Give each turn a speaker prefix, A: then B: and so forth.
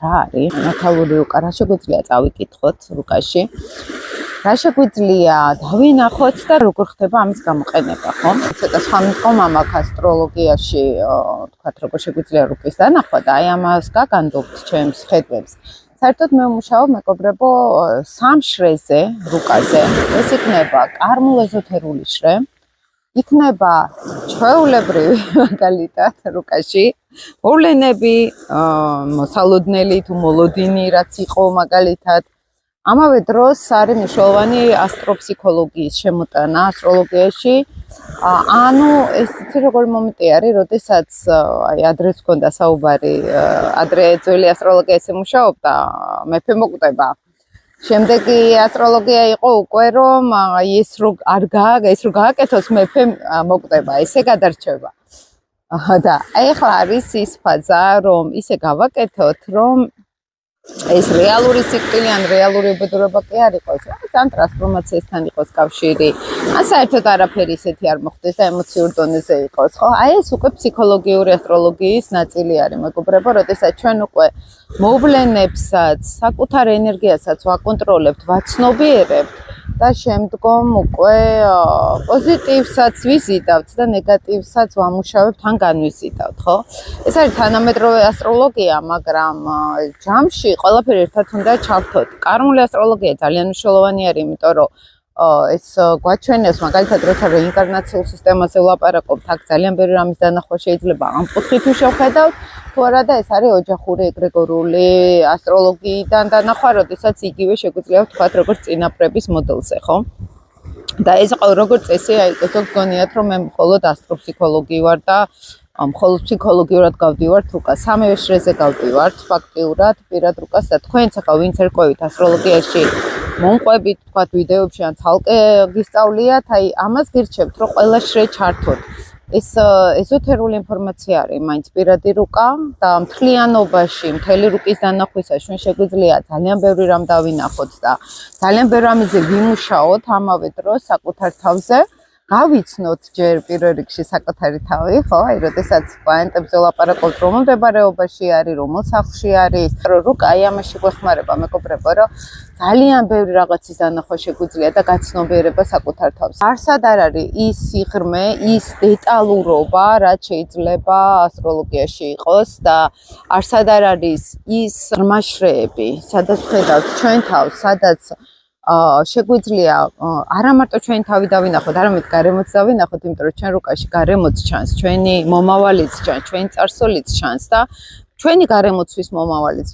A: რა არის ნათალური რუკა, რა შეგვიძლია წავიკითხოთ რუკაში, რა შეგვიძლია დავინახოთ და როგორ ხდება ამის გამოყენება, ხო? ცოტა სხვა მიდგომა მაქვს ასტროლოგიაში, თქვათ, როგორ შეგვიძლია რუკის დანახვა და აი ამას გაგანდობთ ჩემს ხედვებს. საერთოდ მე ვმუშაობ მეგობრებო სამ შრეზე, რუკაზე. ეს იქნება კარმულ-ეზოთერული შრე, იქნება ჩვეულებრივი მაგალითად რუკაში მოვლენები, მოსალოდნელი თუ მოლოდინი რაც იყო მაგალითად. ამავე დროს არის მნიშვნელოვანი ასტროფსიქოლოგიის შემოტანა ასტროლოგიაში. ანუ ეს იცი როგორი მომენტი არის, როდესაც აი ადრეც გქონდა საუბარი, ადრე ძველი ასტროლოგია ესე მუშაობდა, მეფე მოკვდება. შემდეგი ასტროლოგია იყო უკვე რომ ეს რო გააკეთოს მეფე მოკვდება, ესე გადარჩება. და ეხლა არის ის ფაზა, რომ ისე გავაკეთოთ, რომ ეს რეალური სიკვდილი ან რეალური უბედურება კი არ იყოს, ან ტრანსფორმაციასთან იყოს კავშირი, ან საერთოდ არაფერი ისეთი არ მოხდეს და ემოციურ დონეზე იყოს, ხო? აი ეს უკვე ფსიქოლოგიური ასტროლოგიის ნაწილი არის, მეგობრებო, როდესაც ჩვენ უკვე მოვლენებსაც, საკუთარ ენერგიასაც ვაკონტროლებთ, ვაცნობიერებთ და შემდგომ უკვე პოზიტივსაც ვიზიდავთ და ნეგატივსაც ვამუშავებთ ან განვიზიდავთ, ხო? ეს არის თანამედროვე ასტროლოგია, მაგრამ ჯამში ყველაფერი ერთად უნდა ჩავთოთ. კარმული ასტროლოგია ძალიან მნიშვნელოვანი არის, იმიტომ რომ ეს გვაჩვენებს მაგალითად როცა რეინკარნაციულ სისტემაზე ვლაპარაკობთ, აქ ძალიან ბევრი რამის დანახვა შეიძლება ამ კუთხით თუ შევხედავთ, თუ არა და ეს არის ოჯახური ეგრეგორული ასტროლოგიიდან დანახვა, როდესაც იგივე შეგვიძლია ვთქვათ როგორც წინაპრების მოდელზე, ხო? და ეს როგორც წესი, აი ესეც გონიათ რომ მე მხოლოდ ასტროფსიქოლოგი ვარ და მხოლოდ ფსიქოლოგიურად გავდივართ რუკას, სამივე შრეზე გავდივართ ფაქტიურად, პირად რუკას და თქვენც ახლა ვინც ერკვევით ასტროლოგიაში მომყვებით, თქვათ ვიდეოებში ან ცალკე გისწავლიათ, აი ამას გირჩევთ, რომ ყველა შრე ჩართოთ. ეს ეზოთერული ინფორმაცია არის, მაინც პირადი რუკა და მთლიანობაში, მთელი რუკის დანახვისას ჩვენ შეგვიძლია ძალიან ბევრი რამ დავინახოთ და ძალიან ბევრი რამზე ვიმუშაოთ ამავე დროს საკუთარ თავზე. გავიცნოთ ჯერ პირველ რიგში საკუთარი თავი, ხო? აი, როდესაც კლაიენტებზე ვლაპარაკობთ, რომელ მდებარეობაში არის, რომელ სახლში არის, რუკა აი ამაში გვეხმარება, მეგობრებო, რომ ძალიან ბევრი რაღაცის დანახვა შეგვიძლია და გაცნობიერება საკუთარ თავს. არსად არ არის ის სიღრმე, ის დეტალურობა, რაც შეიძლება ასტროლოგიაში იყოს და არსად არ არის ის ღრმაშრეები, სადაც ხედავთ ჩვენ თავს, სადაც შეგვიძლია არა მარტო ჩვენი თავი დავინახოთ, არამედ გარემოც დავინახოთ, იმიტომ რომ ჩვენ რუკაში გარემოც ჩანს, ჩვენი მომავალიც ჩანს, ჩვენი წარსულიც ჩანს და ჩვენი გარემოცვის მომავალიც